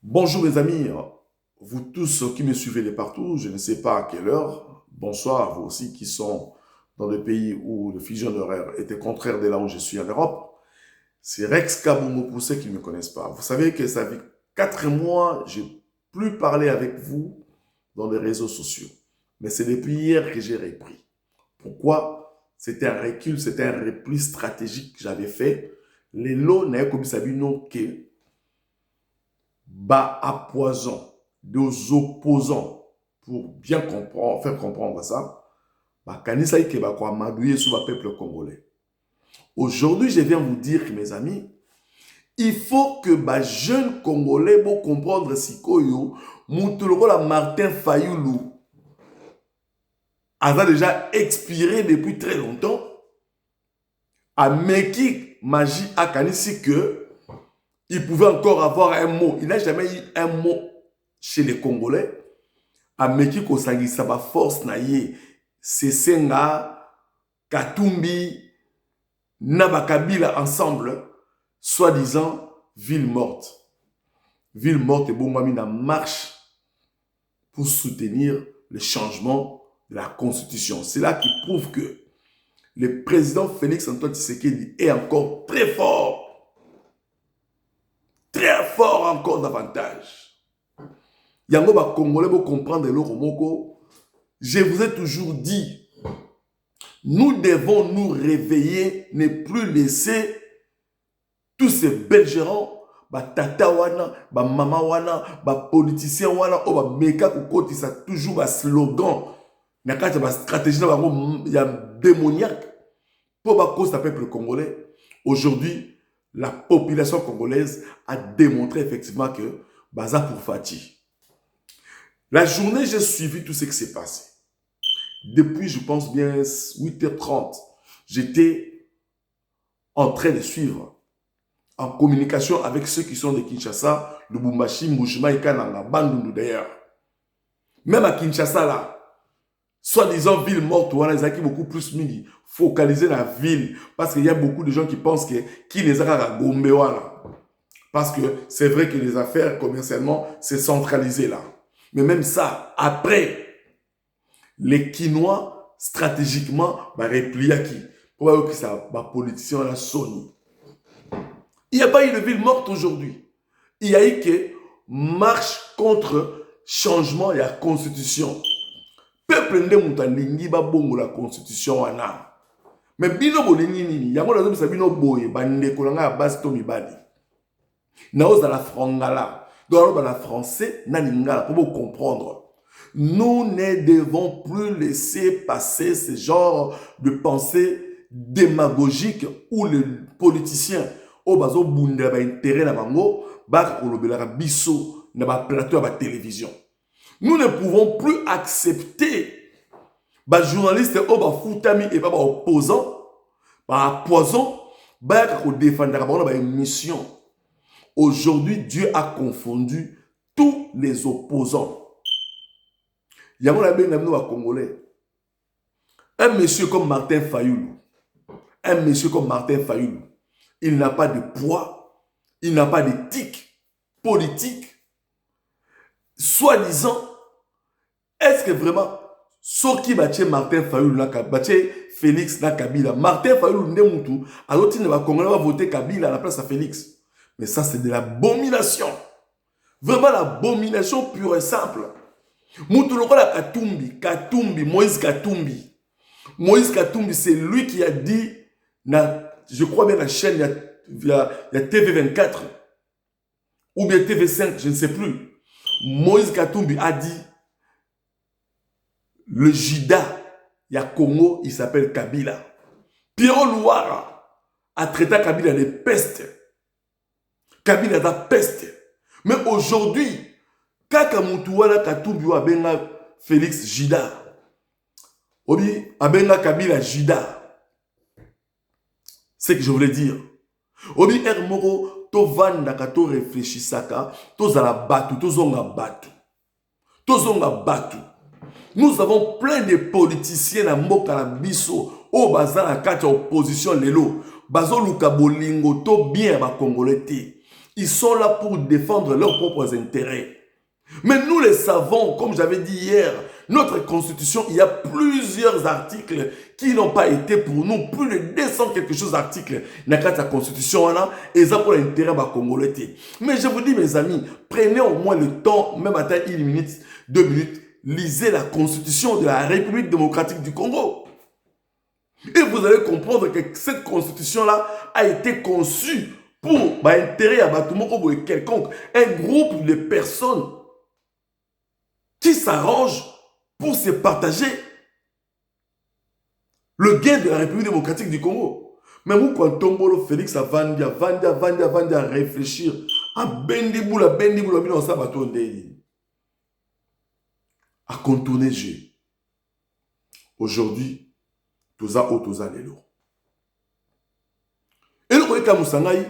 Bonjour mes amis, vous tous qui me suivez de partout, je ne sais pas à quelle heure. Bonsoir à vous aussi qui sont dans des pays où le fusion horaire était contraire de là où je suis en Europe. C'est Rex Kaboumou pour ceux qui ne me connaissent pas. Vous savez que ça fait 4 mois, je n'ai plus parlé avec vous dans les réseaux sociaux. Mais c'est depuis hier que j'ai repris. Pourquoi? C'était un recul, c'était un repli stratégique que j'avais fait. Les lots n'avaient comme ça que bas à poison des opposants pour bien comprendre, faire comprendre ça, bah, kanisa ike ba kwa madouye sur le peuple congolais. Aujourd'hui, je viens vous dire, mes amis, il faut que les jeunes Congolais vont comprendre si koyo, la Martin Fayoulou a déjà expiré depuis très longtemps. A Meki Magie a kanisi que il pouvait encore avoir un mot. Il n'a jamais eu un mot chez les Congolais. Ameki kosangisa ba force na ye. Sesenga, Katumbi, Nabakabila ensemble, soi-disant ville morte. Ville morte et Boumami na marche pour soutenir le changement de la constitution. C'est là qui prouve que le président Félix Antoine Tshisekedi est encore très fort encore davantage. Yango ba Congolais pour comprendre le Romoko. Je vous ai toujours dit, nous devons nous réveiller, ne plus laisser tous ces belgérants, ba tata wana, ba mama wana, ba politiciens wana, o ba meka kokoti ça toujours ba slogan, na kati ba stratégie na bango ya démoniaque pour ba cause du peuple congolais. Aujourd'hui, la population congolaise a démontré effectivement que Baza pour Fati. La journée, j'ai suivi tout ce qui s'est passé. Depuis, je pense bien, 8h30, j'étais en train de suivre, en communication avec ceux qui sont de Kinshasa, Lubumbashi, Mbushima et Kananga, Bandundu d'ailleurs. Même à Kinshasa, là, soi-disant ville morte, on a beaucoup plus mini, focalisé dans la ville, parce qu'il y a beaucoup de gens qui pensent que qui les a à Gombe, parce que c'est vrai que les affaires commercialement, c'est centralisé là. Mais même ça, après, les Quinois, stratégiquement, bah, replié à qui? Pour voir que ça, bah, politicien, la Sony. Il n'y a pas eu de ville morte aujourd'hui. Il y a eu que marche contre changement de la constitution. Peuple ne mutalingi ba bongo la constitution wana. Mais bino bolingi nini? Yango na zomisa bino boye bande kolanga ya base to mibali. Na oza la frangala. Donc la français na lingala pour comprendre. Nous ne devons plus laisser passer ce genre de pensée démagogique où les politiciens au bazo bundela ba intérêt na bango ba kolobela biso na ba plateau ba télévision. Nous ne pouvons plus accepter les journalistes qui sont et pas opposants, poison, qui défendent une mission. Aujourd'hui, Dieu a confondu tous les opposants. Il y a un Congolais. Un monsieur comme Martin Fayoulou. Il n'a pas de poids, il n'a pas d'éthique politique. Soi-disant, est-ce que vraiment, ce qui battait Martin Fayoulou, battait Félix na Kabila, Martin Fayoulou Ndemoutou, alors il va voter Kabila à la place à Félix. Mais ça, c'est de l'abomination. Vraiment l'abomination pure et simple. Moutoulokola Katumbi, Moïse Katumbi. Moïse Katumbi, c'est lui qui a dit, je crois bien la chaîne, il y a TV24, ou bien TV5, je ne sais plus. Moïse Katumbi a dit, le Jida, il y a Congo, il s'appelle Kabila. Pierrot Louara a traité Kabila de peste. Kabila de peste. Mais aujourd'hui, Kaka Moutouala Katumbi a benga Félix Jida. Obi a benga Kabila Jida. C'est ce que je voulais dire. Obi Hermoro, to vanda kato réfléchissaka, to zala batu, to zonga batu. To zonga batu. Nous avons plein de politiciens na mboka na biso o baza na kati ya opposition lelo bazo luka bolingo to bien ba congolais te Ils sont là pour défendre leurs propres intérêts. Mais nous les savons, comme j'avais dit hier, notre constitution, il y a plusieurs articles qui n'ont pas été pour nous, plus de 200 quelque chose d'articles dans la constitution, et ça pour l'intérêt de la Congolais. Mais je vous dis mes amis, prenez au moins le temps, même à 1 minute, 2 minutes, lisez la constitution de la République démocratique du Congo. Et vous allez comprendre que cette constitution-là a été conçue pour l'intérêt à Batumoko ou quelconque, un groupe de personnes qui s'arrangent pour se partager le gain de la République démocratique du Congo. Mais vous, quand Tombolo Félix a vendu à réfléchir, à Bendiboula, à contourner Dieu. Aujourd'hui, toza lelo. Et le Koyeka Moussangaï,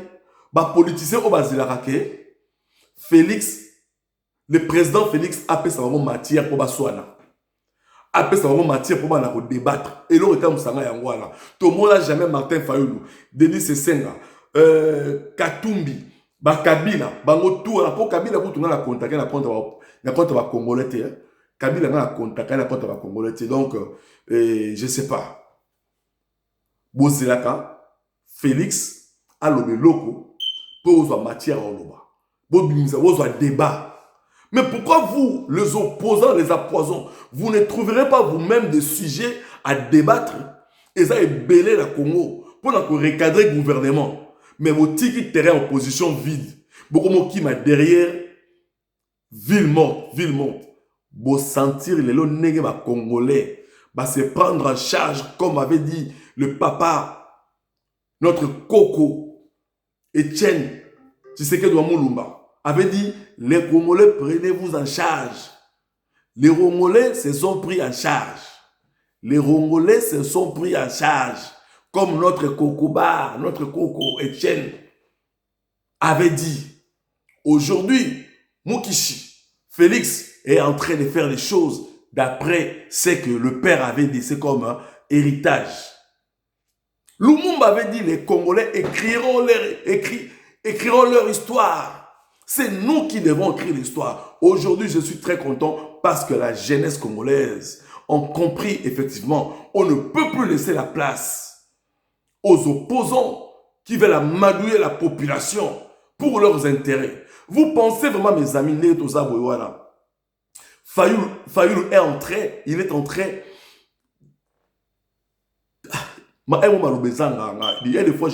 politicien au Bazilarake, Félix, le président Félix a fait sa matière pour Baswana. A fait sa matière pour débattre. Et le Koyeka Moussangaï en voilà. Tout le monde n'a jamais Martin Fayoulou, Denis Sesenga, Katumbi, Kabila, Bango tout, pour Kabila, pour tout le monde a contacté la compte Congolais. Kabila a contacté la compte Congolais. Donc, je ne sais pas. Bozilaka, Félix, a le loco, pour avoir matière en loba. Pour avoir débat. Mais pourquoi vous, les opposants, les appoisons, vous ne trouverez pas vous-même des sujets à débattre et ça est belé la Congo pour recadrer le gouvernement. Mais vous tiki terrain en position vide. Beaucoup qui m'a derrière, ville morte. Vous sentir les lots nègres congolais. Se prendre en charge, comme avait dit le papa, notre coco, Etienne Tshisekedi Mulumba, avait dit, les Congolais, prenez-vous en charge. Les Congolais se sont pris en charge. Les Congolais se sont pris en charge. Comme notre coco-bar, notre coco, Etienne, avait dit. Aujourd'hui, Mukishi, Félix est en train de faire les choses d'après ce que le père avait laissé comme héritage. Lumumba avait dit les Congolais écriront leur histoire. C'est nous qui devons écrire l'histoire. Aujourd'hui, je suis très content parce que la jeunesse congolaise a compris effectivement, on ne peut plus laisser la place aux opposants qui veulent amadouer la population pour leurs intérêts. Vous pensez vraiment, mes amis, Fayoulou est entré, il est entré. Il y a des fois,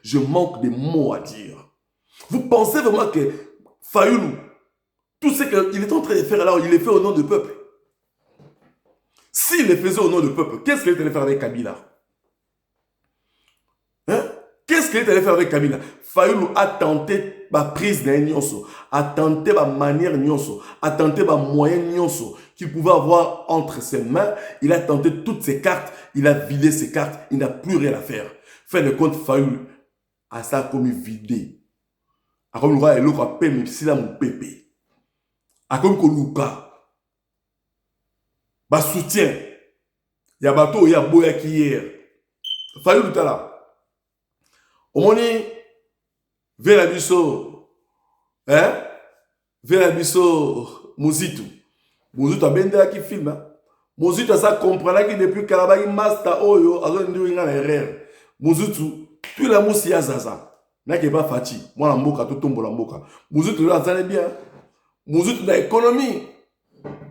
je manque de mots à dire. Vous pensez vraiment que Fayoulou, tout ce qu'il est en train de faire là, il le fait au nom du peuple. S'il le faisait au nom du peuple, qu'est-ce qu'il est allé faire avec Kabila? Hein? Qu'est-ce qu'il est allé faire avec Kabila? Fayoulou a tenté la prise d'un nyonso, a tenté la manière nyonso, a tenté la moyen nyonso qu'il pouvait avoir entre ses mains. Il a tenté toutes ses cartes, il a vidé ses cartes, il n'a plus rien à faire. Fait le compte Fayoulou a ça comme vidé. A comme le l'autre a payé si là mon pépé. A comme que Luka, bah soutien. Il y a bateau, il y a boya qui hier. Fayoulou tout là. Au moins, vers la biso, hein? Vers la biso, Mozitu. Mozitu a bien qui filme, hein? Mozitu a ça comprendre que depuis Kalabagi Master Oyo, a zone de l'erreur. Mozitu, tu la moussi à Zaza. N'a pas fati. Moi, la mboka, tout tombe la mboka. Mozitu, là, ça bien. Mozitu, la économie.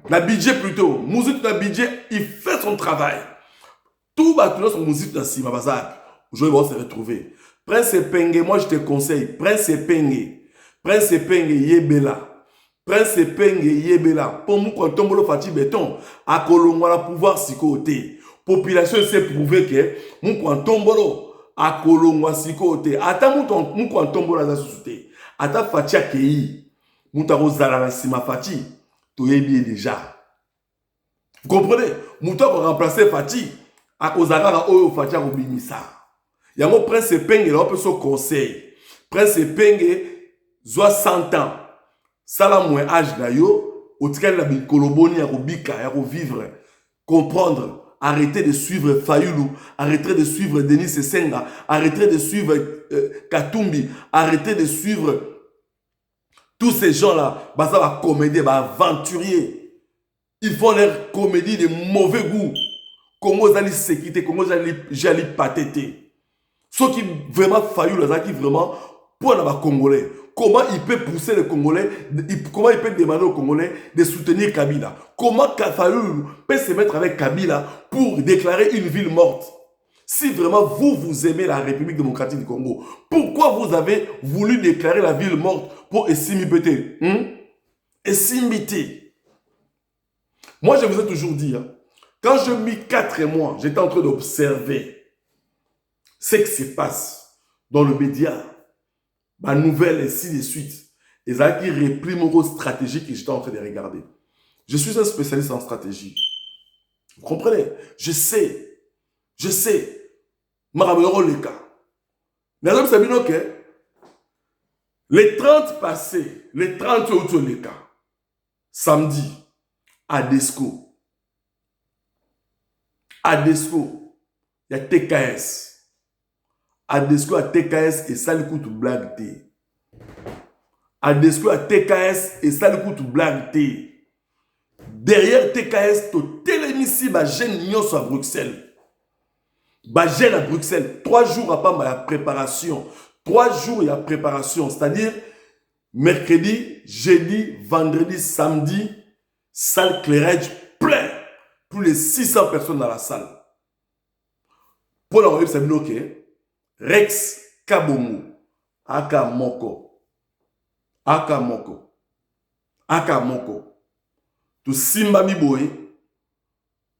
La budget plutôt. Mozitu, la budget, il fait son travail. Tout va tout son Mozitu, là, si, ma bazar. Aujourd'hui, on va se retrouver. Prince Penge, moi je te conseille, Prince Penge Yebela. Prince Penge Yebela. Pour moi, quand on me fait béton, à Colombo, la pouvoir si côté. Population s'est prouvé que, mon quand on me à Colombo si côté. Attends, mon quand on me la société. Attends, Fatia Kei. Mon taro zala si ma Fati. Tu es bien déjà. Vous comprenez? Mon taro remplacer Fati. À cause de la Oyo Fatia Robinissa. Il y a mon Prince Penge, il a un peu son conseil. Prince Penge, 100 ans. Ça là, mon âge d'ailleurs, au tiers de la Koloboni, à Robika, à vivre, comprendre, arrêter de suivre Fayoulou, arrêter de suivre Denis Sesenga, arrêter de suivre Katumbi, arrêter de suivre Tous ces gens-là, bah, ça va comédie, bah, aventurier. Ils font leur comédie de mauvais goût. Comment ils allaient sécurité, comment ils allaient patêter. Ceux qui vraiment failli, les gens qui vraiment, pour les Congolais, comment il peut pousser les Congolais, comment il peut demander aux Congolais de soutenir Kabila. Comment Fayulu peut se mettre avec Kabila pour déclarer une ville morte. Si vraiment vous aimez la République démocratique du Congo, pourquoi vous avez voulu déclarer la ville morte pour Essimibete? Essimibete. Moi, je vous ai toujours dit, hein, quand je mis 4 mois, j'étais en train d'observer ce qui se passe dans le média, ma nouvelle, ainsi de suite. Et ça qui réprime mon rôle stratégique que j'étais en train de regarder. Je suis un spécialiste en stratégie. Vous comprenez? Je sais. Marabero le cas. Les 30 passés, les 30 autres les cas, samedi, à Desco, il y a TKS. À Desco, à TKS, et ça le coup de blague. À Desco, à TKS, et ça le coup de blague. Derrière TKS, tu télémissi, ma jeune Nyos à Bruxelles. Ma jeune à Bruxelles, 3 jours après ma préparation. 3 jours il y a préparation, c'est-à-dire mercredi, jeudi, vendredi, samedi, salle clairage plein. Plus de 600 personnes dans la salle. Pour la revue, c'est bloqué. Rex Kabomu, Aka Moko. Tu Simba Miboé,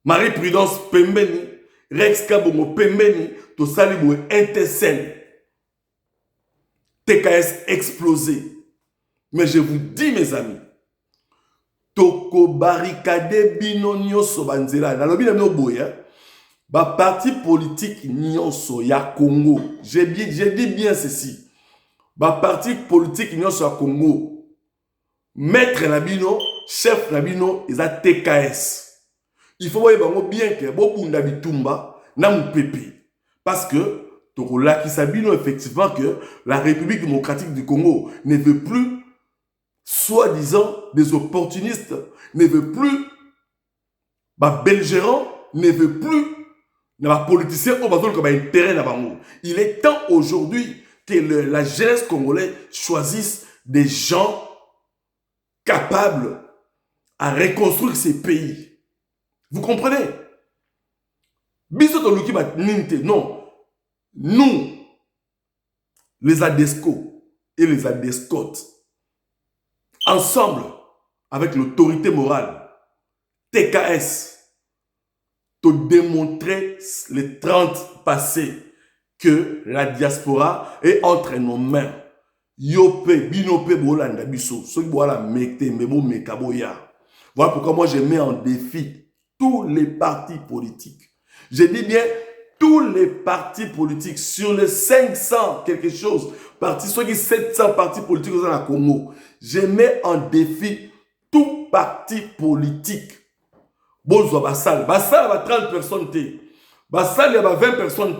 Marie-Prudence Pembeni, Rex Kabomu Pembeni, tu Saliboué Intercel. TKS explosé. Mais je vous dis, mes amis, Toko barricade binonio sobanzela. Dans le binonio boya, ba parti politique nyonso ya Congo. J'ai dit bien ceci. Ba parti politique nyonso ya Congo. Maître Nabino, chef Nabino, ils ont TKS. Il faut voir bien que beaucoup d'habitumba n'a mon pépé. Parce que Toko Laki Sabino, effectivement, que la République démocratique du Congo ne veut plus, soi-disant, des opportunistes, ne veut plus, bah, belgérants, ne veut plus, les politiciens ont besoin comme intérêt là-bas. Il est temps aujourd'hui que la jeunesse congolaise choisisse des gens capables à reconstruire ces pays. Vous comprenez? Non. Nous, les Adesco et les Adescotes, ensemble, avec l'autorité morale, TKS, te démontrer les 30 passés que la diaspora est entre nos mains. Yope, binope, bolanda, biso, ceux qui boivent la mekte, mebo, mekaboya. Voilà pourquoi moi je mets en défi tous les partis politiques. Je dis bien tous les partis politiques sur les 500 quelque chose, partis, soit 700 partis politiques dans la Congo. Je mets en défi tout parti politique. Bonjour, Bassal. Bassal a 30 personnes. Bassal, il y a 20 personnes.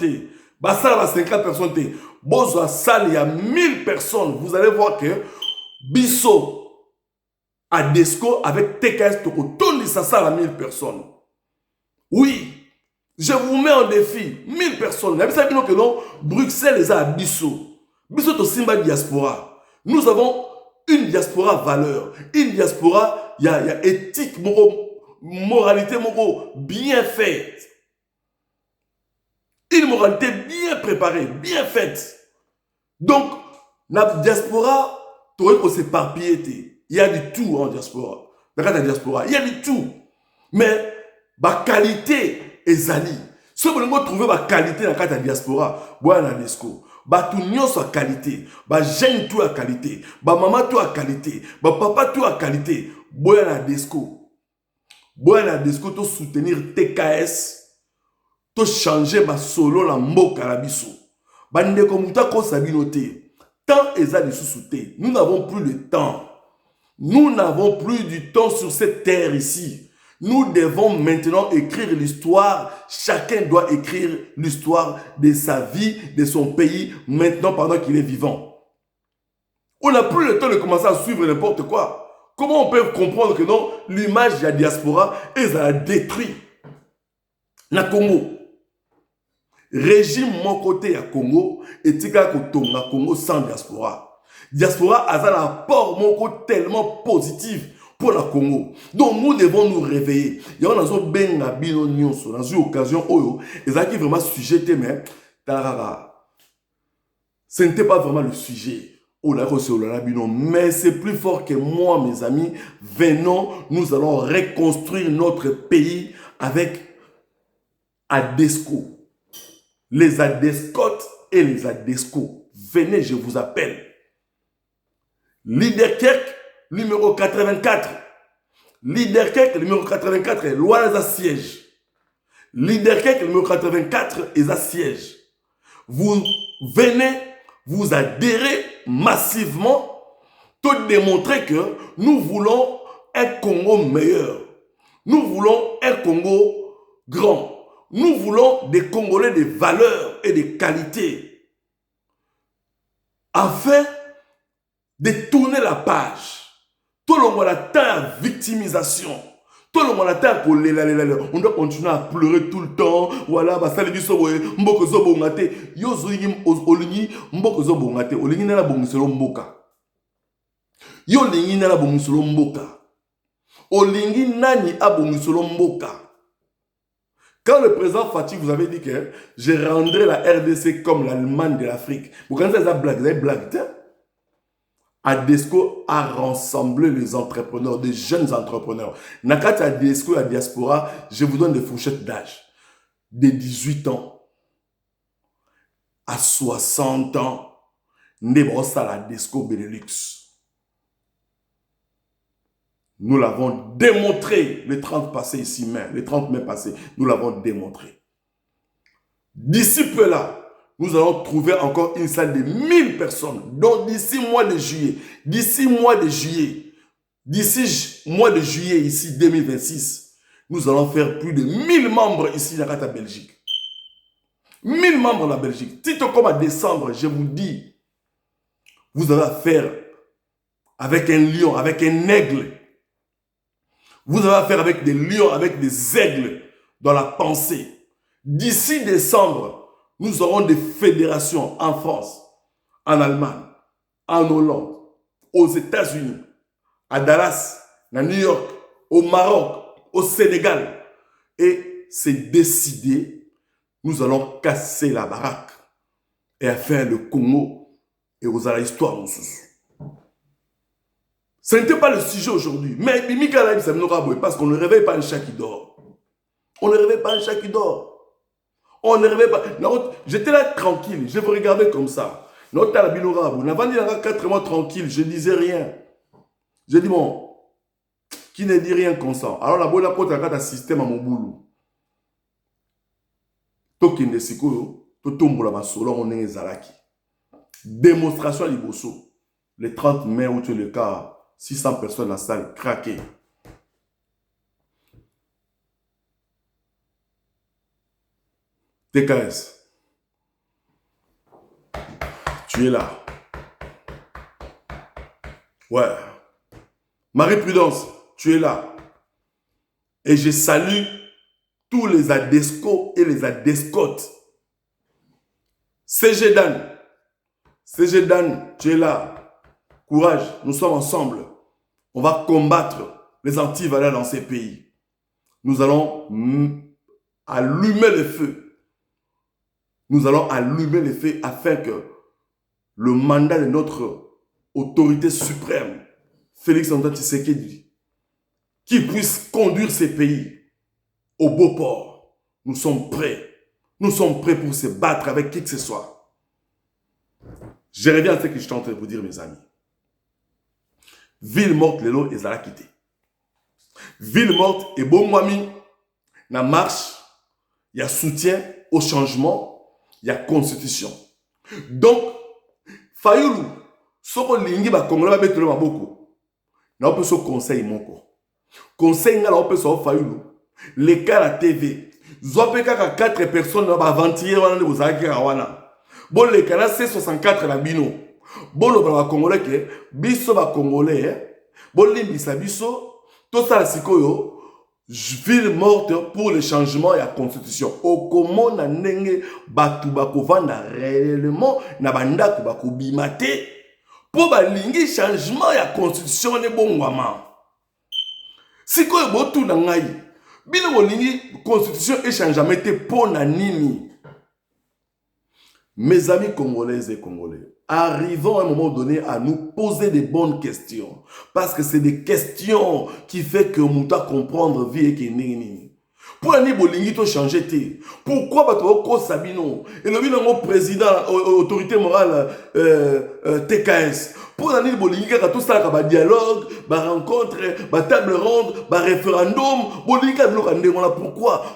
Bassal, il y a 50 personnes. Bonjour, Bassal, il y a 1000 personnes. Vous allez voir que Bisso à Desco avec TKS, ça sert à 1000 personnes. Oui, je vous mets en défi 1000 personnes. Vous savez que non, Bruxelles est à Bisso. Bisso est au Simba diaspora. Nous avons une diaspora valeur, une diaspora, il y a éthique, moralité bien faite. Une moralité bien préparée, bien faite. Donc, la diaspora, tu vois, s'éparpiller. Il y a du tout en diaspora. Dans la diaspora, il y a du tout. Mais, la qualité est zali. Si vous voulez trouver la qualité dans la diaspora, vous allez l'esco. Tout le monde a qualité. Jeune tout a qualité. Maman tout a qualité. Papa tout a qualité. Vous allez l'esco. Vous allez l'esco pour soutenir TKS. To changer ma solo la mboka la biso. Bande komuta ko sabinote. Temps ezali sous-souté. Nous n'avons plus le temps. Nous n'avons plus du temps sur cette terre ici. Nous devons maintenant écrire l'histoire. Chacun doit écrire l'histoire de sa vie, de son pays, maintenant pendant qu'il est vivant. On n'a plus le temps de commencer à suivre n'importe quoi. Comment on peut comprendre que non, l'image de la diaspora, elle a détruit na Congo. Régime mon côté à Congo, et tika kotonga Congo sans diaspora. Diaspora a un apport mon côté tellement positif pour la Congo. Donc nous devons nous réveiller. Il y a une dans une occasion où ils ont vraiment sujet, mais ce n'était pas vraiment le sujet. Mais c'est plus fort que moi, mes amis. Venons, nous allons reconstruire notre pays avec ADESCO. Les ADESCOT et les ADESCO. Venez, je vous appelle. Liderkerk, numéro 84. Liderkerk, numéro 84, loi à siège. Liderkerk, numéro 84, est à siège. Vous venez, vous adhérez massivement pour démontrer que nous voulons un Congo meilleur. Nous voulons un Congo grand. Nous voulons des Congolais de valeurs et de qualité. Afin de tourner la page. Tout le monde attend la victimisation. Tout le monde attend qu'on on doit continuer à pleurer tout le temps. Voilà, bah ça les dit ça ouais, mboko zo bongate. Yo zolingi olingi mboko zo bongate. Olingi na la bongiselo mboka. Yo lingi na la bongiselo mboka. Olingi nani a bongiselo mboka. Quand le président Fatih vous avait dit que je rendrai la RDC comme l'Allemagne de l'Afrique. Vous connaissez ça blague, vous avez blagué. ADESCO a rassemblé les entrepreneurs, des jeunes entrepreneurs. Nakati ADESCO et la diaspora, je vous donne des fourchettes d'âge. De 18 ans à 60 ans, Nebrosa la ADESCO Benelux. Nous l'avons démontré le 30 passé ici même, le 30 mai passé, nous l'avons démontré. D'ici peu là, nous allons trouver encore une salle de 1000 personnes. Donc d'ici mois de juillet, d'ici mois de juillet ici 2026, nous allons faire plus de 1000 membres ici dans la Belgique. 1000 membres dans la Belgique. Tito comme à décembre, je vous dis, vous allez faire avec un lion, avec un aigle. Vous allez faire avec des lions, avec des aigles dans la pensée. D'ici décembre, nous aurons des fédérations en France, en Allemagne, en Hollande, aux États-Unis, à Dallas, à New York, au Maroc, au Sénégal. Et c'est décidé, nous allons casser la baraque et faire le Congo et aux histoires de sous. Ce n'était pas le sujet aujourd'hui. Mais parce qu'on ne réveille pas un chat qui dort. On ne réveille pas un chat qui dort. On ne réveille pas. J'étais là tranquille. Je vous regardais comme ça. Notre talabinorabu. On avait dit 4 mois tranquille. Je ne disais rien. J'ai dit bon, qui ne dit rien consent. Alors la bonne côte a un système à mon boulot. Tokin de Sikoyo, Totombola Masolo, on est Zalaki. Démonstration à Liboso. Le 30 mai, où tu es le cas. 600 personnes dans la salle, craquées. TKS. Tu es là. Ouais. Marie-Prudence, tu es là. Et je salue tous les ADESCO et les ADESCOT. CG Dan. CG Dan, tu es là. Courage, nous sommes ensemble. On va combattre les antivaleurs dans ces pays. Nous allons allumer le feu. Nous allons allumer le feu afin que le mandat de notre autorité suprême, Félix Antoine Tshisekedi, qui puisse conduire ces pays au beau port. Nous sommes prêts. Nous sommes prêts pour se battre avec qui que ce soit. Je reviens à ce que je suis en train de vous dire, mes amis. Ville morte, lelo ezala quitté. Ville morte et bon mwami na marche, il y a soutien au changement, il y a constitution. Donc, Fayoulou, soko lingi ba Congolais ba betolo maboko. Na ope so conseil moko. Conseil nga na ope so Fayoulou. Les cas la TV. Zope kaka 4 personnes na ba ventier wana de bozaki wana. Bon les cas là c'est 64 la bino. Bolo ba Congolais que biso ba Congolais bolimbisa biso to sala sikoyo ville morte pour le changement et la constitution. Okomo na ndenge batu bakovanda réellement na bandako bakobimate pour balingi changement et la constitution ne bongwama. Sikoyo botu na ngai bino bolingi constitution et changement te pona nini. Mes amis congolaises et congolais, arrivons à un moment donné à nous poser des bonnes questions. Parce que c'est des questions qui font que nous devons comprendre vie et que nous pour aller bolingi to changer té. Pourquoi bato ko sabino et le président autorité morale TKS pour aller bolingi ka tout ça ka dialogue, ba rencontre, ba table ronde, ba référendum, bolingi ka lokande on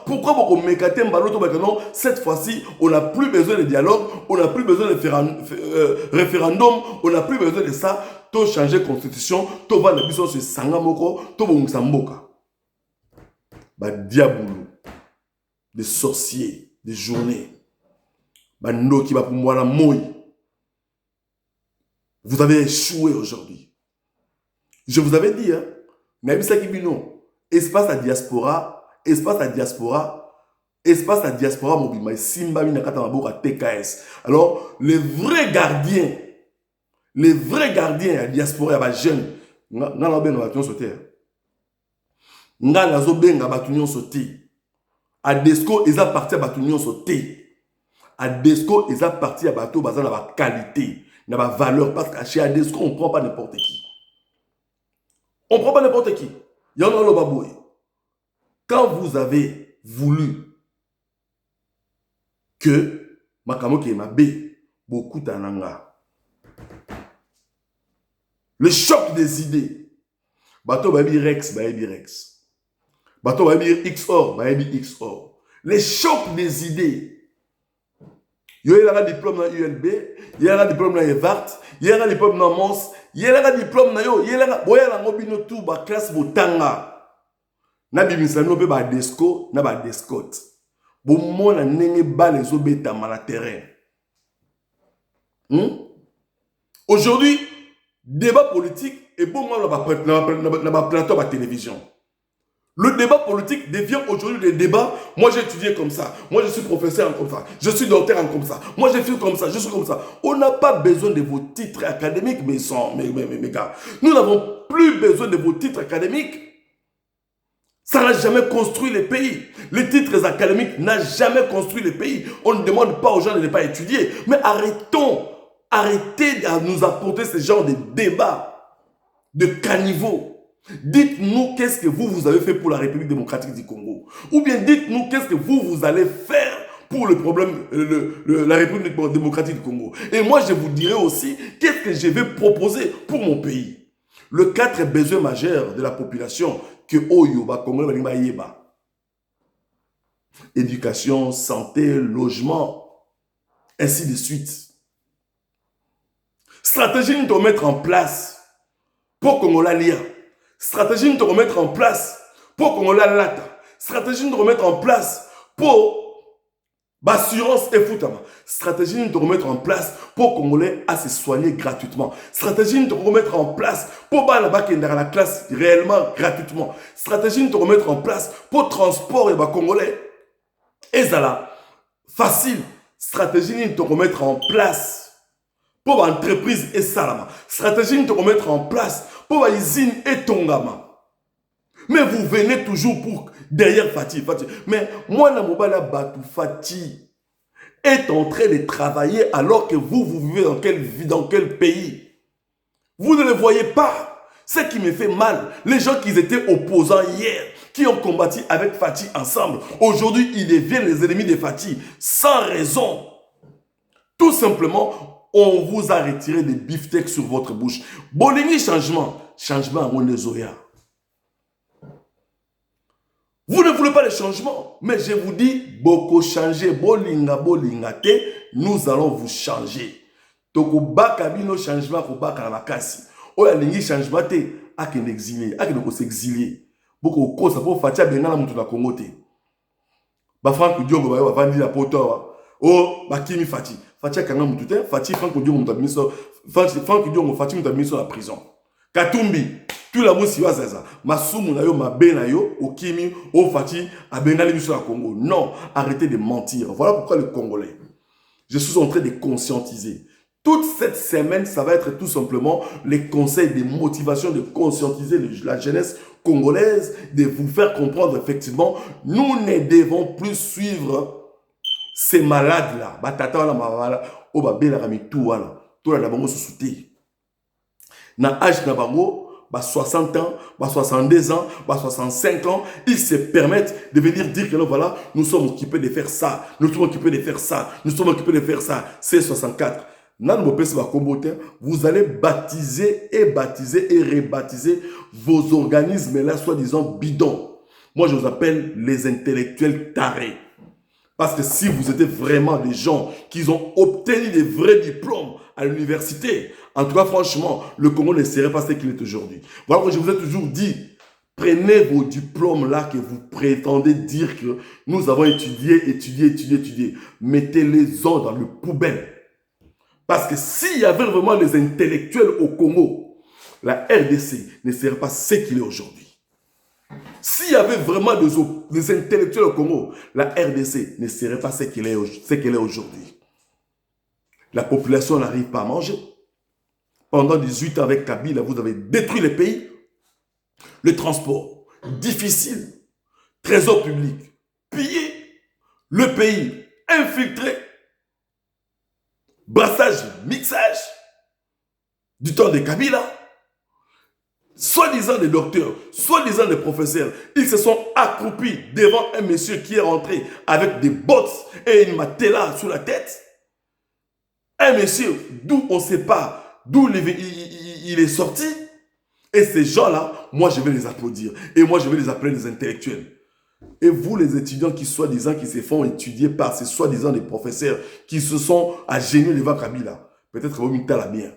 pourquoi boko mekate mbaloto ba non cette fois-ci on n'a plus besoin de dialogue, on n'a plus besoin de référendum, on n'a plus besoin de ça, to changer constitution, to va na biso se sanga moko, to bongisa mboka. Diaboulou, des sorciers, des journées, qui va pour moi la mouille. Vous avez échoué aujourd'hui. Je vous avais dit, hein, mais ça qui dit non. Espace à diaspora, mobile, Simba Minakata Maboka TKS. Alors, les vrais gardiens à diaspora, à jeunes, nga nazo benga batunion sauté. A Desco ils a parti à batunion sauté. A Desco ils a parti à bateau basé dans la qualité, dans la valeur parce que chez Adesco on prend pas n'importe qui. On prend pas n'importe qui. Y en a le baboué. Quand vous avez voulu que makamo ki mabe beaucoup tananga. Le choc des idées. Bateau baby Rex, baby Rex. Bateau va dire XOR, va dire XOR. Les chocs des idées. Il y a un diplôme dans ULB, il y a un diplôme dans EVART, il y a un diplôme dans Mons, il y a un diplôme dans il y a un mobile tout ba classe botanga. Na bimisano be ba desco, na ba descote. Bo mona nenge ba les obeta mal terrain. Aujourd'hui, débat politique est bon moi na plateau à télévision. Le débat politique devient aujourd'hui des débats. Moi, j'ai étudié comme ça. Moi, je suis professeur comme ça. Je suis docteur comme ça. Moi, je suis comme ça. Je suis comme ça. On n'a pas besoin de vos titres académiques, mes gars. Nous n'avons plus besoin de vos titres académiques. Ça n'a jamais construit les pays. Les titres académiques n'ont jamais construit les pays. On ne demande pas aux gens de ne pas étudier. Mais arrêtez de nous apporter ce genre de débats, de caniveaux. Dites-nous qu'est-ce que vous avez fait pour la République démocratique du Congo. Ou bien dites-nous qu'est-ce que vous allez faire pour le problème, la République démocratique du Congo. Et moi, je vous dirai aussi qu'est-ce que je vais proposer pour mon pays. Le 4 besoins majeurs de la population que Oyoba, Congo, Yeba. Éducation, santé, logement, ainsi de suite. Stratégie de mettre en place pour Congo la lire. Stratégie de remettre en place pour qu'on la lata. Stratégie de remettre en place pour l'assurance et foutama. Stratégie de remettre en place pour qu'on ait à se soigner gratuitement. Stratégie de remettre en place pour la classe réellement gratuitement. Stratégie de remettre en place pour transport et congolais. Et ça là, facile. Stratégie de remettre en place pour l'entreprise et salama. Stratégie de remettre en place pour la usine et Tongama. Mais vous venez toujours pour derrière Fatih. Mais moi, na mobala Batou Fatih est en train de travailler alors que vous vivez dans quel pays? Vous ne le voyez pas. Ce qui me fait mal, les gens qui étaient opposants hier, qui ont combattu avec Fatih ensemble, aujourd'hui, ils deviennent les ennemis de Fatih sans raison. Tout simplement, on vous a retiré des beefsteaks sur votre bouche. Bolingi changement à mon Zoya. Vous ne voulez pas le changement, mais je vous dis, beaucoup changer, bolinga te, nous allons vous changer. Toko baka bino changement ko baka na makasi. Oya lingi changement te, ake n'exilé, ake ne s'exiler. Beaucoup kosa pour fatia benana mutu na Congo te. Ba Franck Diongo ba vandi la poto. Oh, ba Kimi Fati. Fatia Kanga Moutouté, Fatia Franck Dion Moutamiso, Franck Dion Fatia Moutamiso à la prison. Katumbi, tout la mousse va ça. Masumu na yo, ma na yo, Okimi, O Fati, Abenali Miso à Congo. Non, arrêtez de mentir. Voilà pourquoi les Congolais, je suis en train de conscientiser. Toute cette semaine, ça va être tout simplement les conseils de motivation, de conscientiser la jeunesse congolaise, de vous faire comprendre effectivement, nous ne devons plus suivre ces malades-là. Batata wala mawala, o babela ramitou wala, tout la bango sous-souté. Na âge na bango, 60 ans, 62 ans, 65 ans, ils se permettent de venir dire que non, voilà, nous sommes occupés de faire ça, nous sommes occupés de faire ça, nous sommes occupés de faire ça. C'est 64. Vous allez baptiser et rebaptiser vos organismes-là, soi-disant bidons. Moi, je vous appelle les intellectuels tarés. Parce que si vous êtes vraiment des gens qui ont obtenu des vrais diplômes à l'université, en tout cas, franchement, le Congo ne serait pas ce qu'il est aujourd'hui. Voilà que je vous ai toujours dit, prenez vos diplômes là que vous prétendez dire que nous avons étudié. Mettez-les-en dans le poubelle. Parce que s'il y avait vraiment les intellectuels au Congo, la RDC ne serait pas ce qu'il est aujourd'hui. S'il y avait vraiment des intellectuels au Congo, la RDC ne serait pas ce qu'elle est aujourd'hui. La population n'arrive pas à manger. Pendant 18 ans avec Kabila, vous avez détruit le pays. Le transport, difficile. Trésor public, pillé. Le pays, infiltré. Brassage, mixage. Du temps de Kabila. Soi-disant des docteurs, soi-disant des professeurs, ils se sont accroupis devant un monsieur qui est rentré avec des bottes et une matela sous la tête. Un monsieur d'où on ne sait pas d'où il est sorti. Et ces gens-là, moi je vais les applaudir. Et moi je vais les appeler les intellectuels. Et vous les étudiants qui soi-disant qui se font étudier par ces soi-disant des professeurs qui se sont agenouillés devant Kabila, peut-être Bomita l'a bien.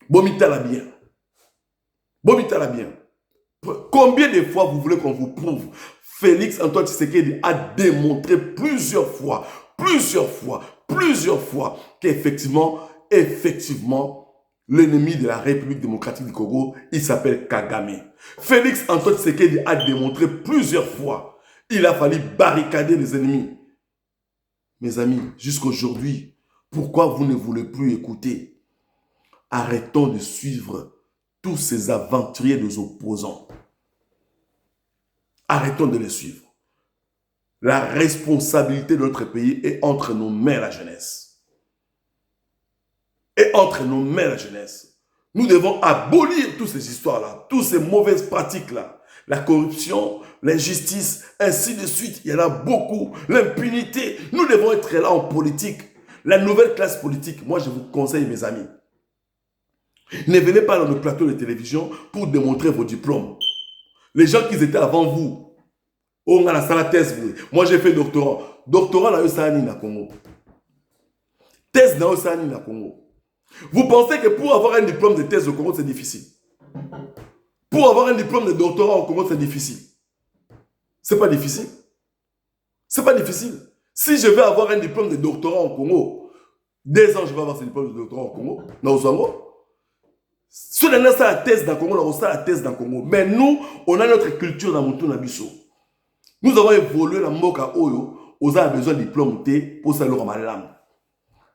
Bomita l'a bien. Bomita l'a bien. Combien de fois vous voulez qu'on vous prouve? Félix Antoine Tshisekedi a démontré plusieurs fois qu'effectivement, l'ennemi de la République démocratique du Congo, il s'appelle Kagame. Félix Antoine Tshisekedi a démontré plusieurs fois. Il a fallu barricader les ennemis. Mes amis, jusqu'aujourd'hui, pourquoi vous ne voulez plus écouter? Arrêtons de suivre tous ces aventuriers des opposants. Arrêtons de les suivre. La responsabilité de notre pays est entre nos mains, la jeunesse. Et entre nos mains, la jeunesse. Nous devons abolir toutes ces histoires-là, toutes ces mauvaises pratiques-là. La corruption, l'injustice, ainsi de suite. Il y en a beaucoup. L'impunité. Nous devons être là en politique. La nouvelle classe politique. Moi, je vous conseille, mes amis. Ne venez pas dans le plateau de télévision pour démontrer vos diplômes. Les gens qui étaient avant vous, on a la salle thèse. Moi, j'ai fait doctorat. Doctorat, là, c'est un Congo. Thèse, là, c'est un Congo. Vous pensez que pour avoir un diplôme de thèse au Congo, c'est difficile? Pour avoir un diplôme de doctorat au Congo, c'est difficile? C'est pas difficile? C'est pas difficile. Si je vais avoir un diplôme de doctorat au Congo, 2 ans, je vais avoir ce diplôme de doctorat au Congo, dans Osango. Si on a la thèse dans le Congo, on a la thèse dans le Congo. Mais nous, on a notre culture dans mon tour Nabiso. Nous avons évolué dans Moka Oyo. On a besoin de diplôme pour ça, leur malam.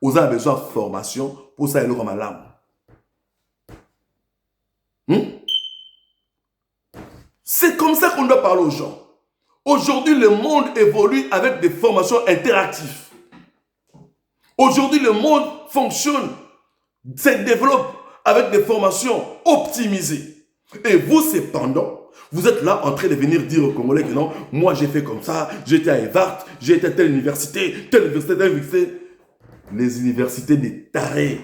On a besoin de formation pour ça, leur malam. C'est comme ça qu'on doit parler aux gens. Aujourd'hui, le monde évolue avec des formations interactives. Aujourd'hui, le monde fonctionne, se développe avec des formations optimisées. Et vous, cependant, vous êtes là en train de venir dire aux Congolais que non, moi j'ai fait comme ça, j'étais à Evart, j'ai été à telle université, telle université, telle université. Les universités des tarés.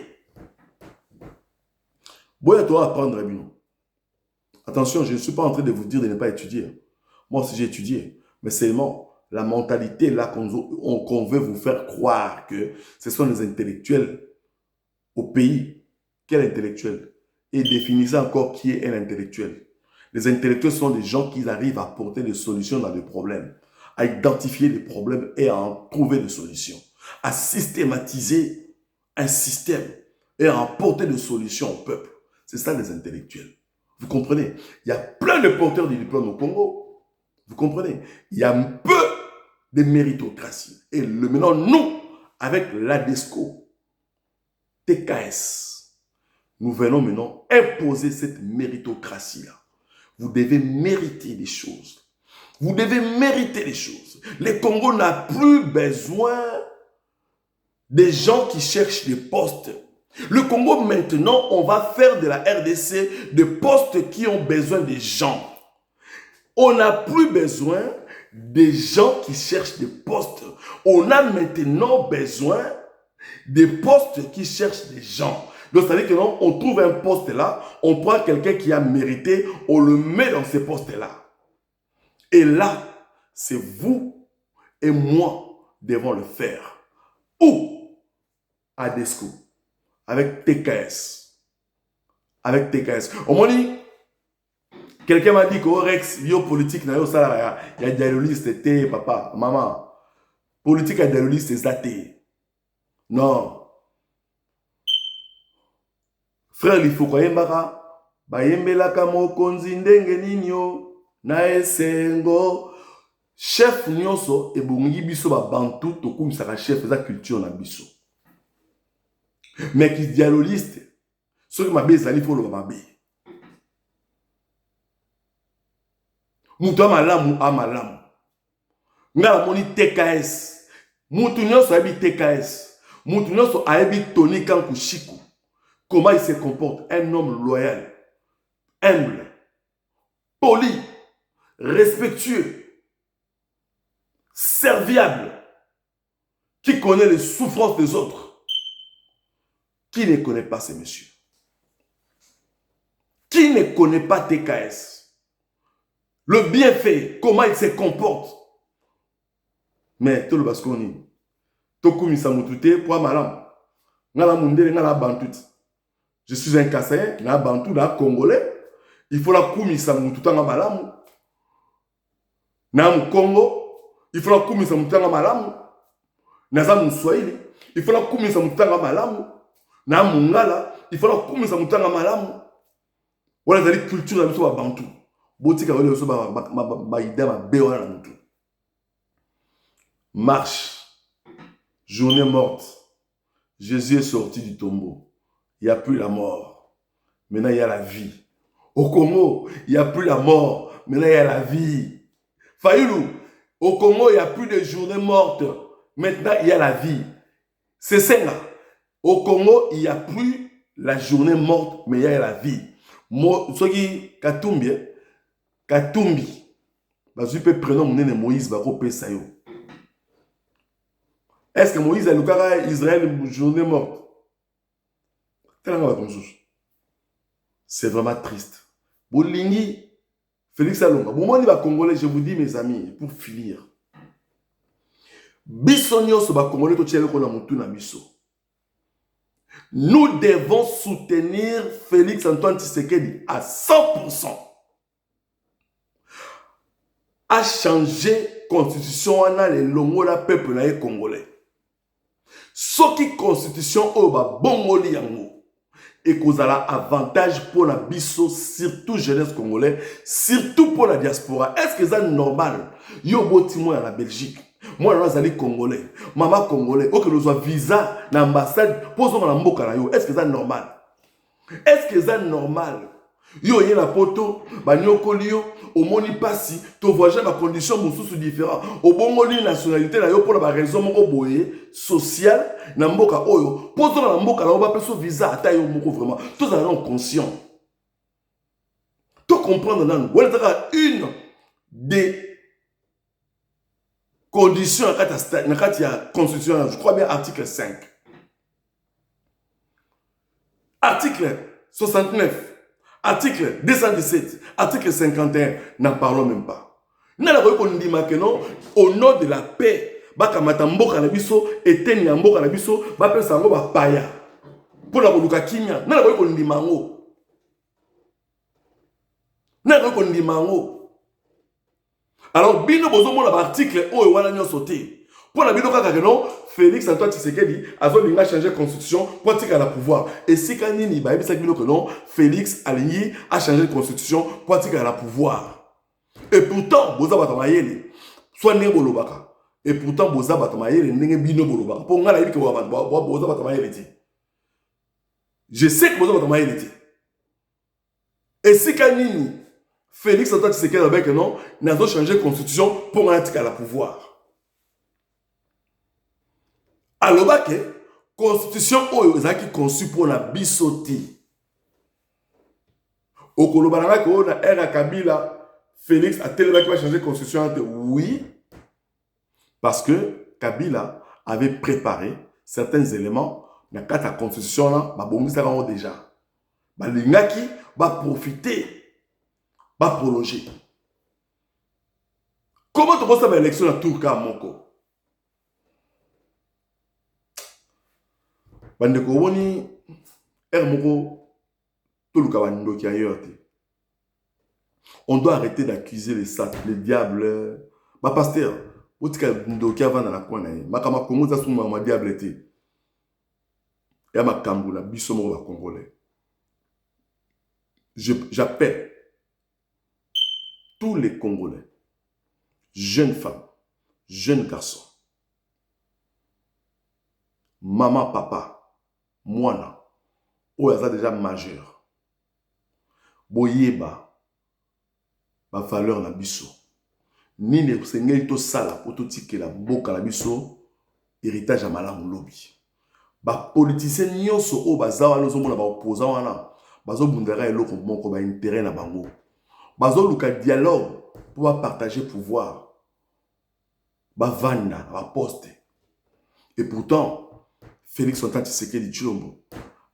Bon, toi apprendre, Rabino. Attention, je ne suis pas en train de vous dire de ne pas étudier. Moi aussi j'ai étudié. Mais seulement, la mentalité là qu'on veut vous faire croire que ce sont les intellectuels au pays. Quel intellectuel? Et définissez encore qui est un intellectuel. Les intellectuels sont des gens qui arrivent à apporter des solutions dans des problèmes, à identifier des problèmes et à en trouver des solutions. à systématiser un système et à apporter des solutions au peuple. C'est ça les intellectuels. Vous comprenez? Il y a plein de porteurs de diplômes au Congo. Vous comprenez? Il y a un peu de méritocratie. Et maintenant, nous, avec l'ADESCO, TKS, nous venons maintenant imposer cette méritocratie-là. Vous devez mériter des choses. Vous devez mériter des choses. Le Congo n'a plus besoin des gens qui cherchent des postes. Le Congo, maintenant, on va faire de la RDC des postes qui ont besoin des gens. On n'a plus besoin des gens qui cherchent des postes. On a maintenant besoin des postes qui cherchent des gens. Donc, ça veut dire que non, on trouve un poste là, on prend quelqu'un qui a mérité, on le met dans ce poste-là. Et là, c'est vous et moi devons le faire. Ou ADESCO, avec TKS. Avec TKS. Au moins, quelqu'un m'a dit qu'au Rex, politique, il y a des dialoguistes, papa, maman. Politique et dialoguistes, c'est athée. Non. Frère, il faut croire mbaka. Bayembelaka mokonzi ndenge ninyo na esengo. Chef nyonso ebongi biso ba bantu tokumisaka chef eza culture na biso. Mais qui dialoguiste, ceux qui m'a dit il faut le mabe. Mutu amalamu amalamu. Nga moni TKS. Mutu nyonso ayebi TKS. Mutu nyonso ayebi Tony Kankushiku. Comment il se comporte? Un homme loyal, humble, poli, respectueux, serviable, qui connaît les souffrances des autres. Qui ne connaît pas ces messieurs? Qui ne connaît pas TKS? Le bienfait, comment il se comporte? Mais tout le basconi, Tokumi Samutute, pour Malam, Nala Mundele, Nala Bantut. Je suis un Kassaïen, na Bantou, na Congolais. Il faut la Koumisa Moutouta Malamu. Na Congo, il faut la Koumisa Moutouta Malamu. Na Swahili, il faut la Koumisa Moutouta Malamu. Na Mungala, il faut la Koumisa Moutouta Malamu. Voilà la culture de la Bantou. Botika wale so ba idée ma béona na mutu. Marche. Journée morte. Jésus est sorti du tombeau. Il n'y a plus la mort. Maintenant, il y a la vie. Au Congo, il n'y a plus la mort. Maintenant, il y a la vie. Fayoulou, au Congo, il n'y a plus de journées mortes. Maintenant, il y a la vie. C'est ça. Au Congo, il n'y a plus la journée morte, mais il y a la vie. Ce qui Katumbi, Katumbi, je peux prénom Moïse, est-ce que Moïse a le Israël journée morte? C'est vraiment triste. Bolingi, Félix Alonga. Bon, moi, les Congolais, je vous dis, mes amis, pour finir. Nous devons soutenir Félix Antoine Tshisekedi à 100%. À changer la constitution, on a les longs la peuple congolais. Ce qui constitution, on va bongoli yango. Et qu'on a l'avantage pour la biso, surtout jeunesse congolais, surtout pour la diaspora. Est-ce que c'est normal? Yo boti moi à la Belgique. Moi, je suis congolais. Maman congolais. Ok, nous avons visa, l'ambassade, posons la mboka na yo. Est-ce que c'est normal? Est-ce que c'est normal? Yo yé la poto, banyokoli yo, au moni passi, to voyage dans conditions mosusu différentes. Au bongoli nationalité na yo pour la raison moko boye sociale na mboka oyo. Posons na mboka na yo ba peso visa ata yo moko vraiment. Tous allons conscients. Tout comprendre nan. Voilà une des conditions à la constitution, je crois bien article 5. Article 69. Article 217, article 51, n'en parlons même pas. Au nom de la paix, bakamata mboka na biso, eteni ya mboka na biso, bapesa ngo ba paya. Pour la koluka kimia, na ko ndima ngo. Na ko ndima ngo. Alors bino bozo mona ba article oyo wana nyo sauté. Pour la bino kaka non, Félix Antoine Tshisekedi a changé la constitution pour tirer la pouvoir. Et si quand il y a que non, Félix Aligny a changé la constitution pour tirer la pouvoir. Et pourtant, Boza Batamayele, soit né Bolobaka. Et pourtant, Boza Batamayele, n'est bino Bolobaka. Pour moi, il dit que Boza Batamayele dit. Je sais que Boza Batamayele dit. Et si quand Félix Antoine Tshisekedi a dit que non, il a changé la constitution pour tirer la pouvoir. Alors, la constitution est conçue pour la bisoté. Au Kolobaranga, on a R. Kabila, Félix a tellement qui va changer la constitution. Oui, parce que Kabila avait préparé certains éléments dans la constitution, déjà. L'Ingaki va profiter, va prolonger. Comment tu penses à l'élection à Tourka Moko? Bandeko woni moko toluka bandoki ailleurs. On doit arrêter d'accuser les diables. Ba pasteur, otika ndoki avant dans la coin na ye. Makama Kongo za suma ma diable te. Ya makambo la biso mo ba congolais. J'appelle tous les Congolais, jeunes femmes, jeunes garçons, maman, papa, Moana, oyaza déjà majeur. Boyeba, ma valeur na biso. Ni ne sengeli to sala pototike la boka la biso, héritage à malamu lobby. Ba politicien nyonso o bazawa no zomona ba opposant wana, bazo bundera eloko moko ba intérêt na bango. Bazo luka dialogue pour partager pouvoir. Ba vanda, ba poste. Et pourtant, Félix Antoine Tshisekedi Tshilombo,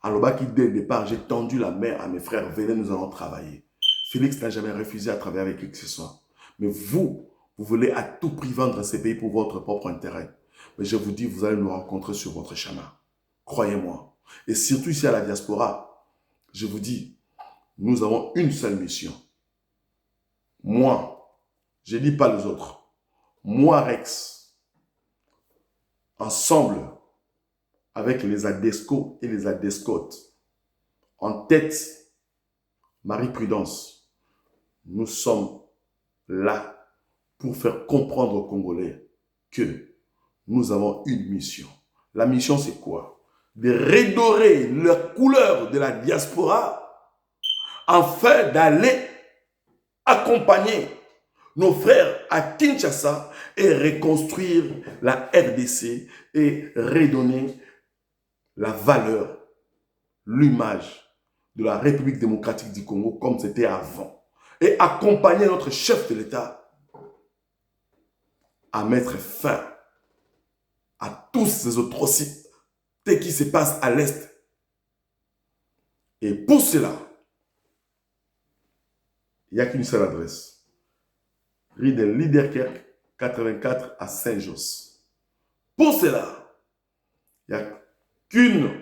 alors qui dès le départ, j'ai tendu la main à mes frères, venez, nous allons travailler. Félix n'a jamais refusé à travailler avec qui que ce soit. Mais vous voulez à tout prix vendre ces pays pour votre propre intérêt. Mais je vous dis, vous allez nous rencontrer sur votre chemin. Croyez-moi. Et surtout ici à la diaspora, je vous dis, nous avons une seule mission. Moi, je ne dis pas les autres. Moi, Rex, ensemble, avec les ADESCO et les ADESCOT, en tête, Marie-Prudence, nous sommes là pour faire comprendre aux Congolais que nous avons une mission. La mission, c'est quoi? De redorer la couleur de la diaspora afin d'aller accompagner nos frères à Kinshasa et reconstruire la RDC et redonner la valeur, l'image de la République démocratique du Congo comme c'était avant. Et accompagner notre chef de l'État à mettre fin à tous ces atrocités qui se passent à l'Est. Et pour cela, il n'y a qu'une seule adresse. Rue de Liederkerk, 84 à Saint-Josse. Pour cela, il n'y a qu'une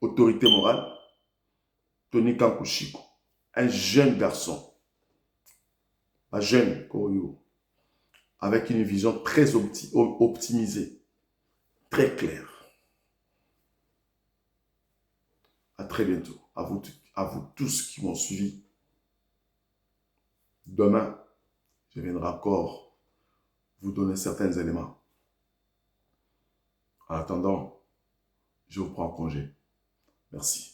autorité morale, Tony Kankushiko, un jeune garçon, un jeune Koyo, avec une vision très optimisée, très claire. À très bientôt. À vous tous qui m'ont suivi. Demain, je viendrai encore vous donner certains éléments. En attendant, je vous prends en congé. Merci.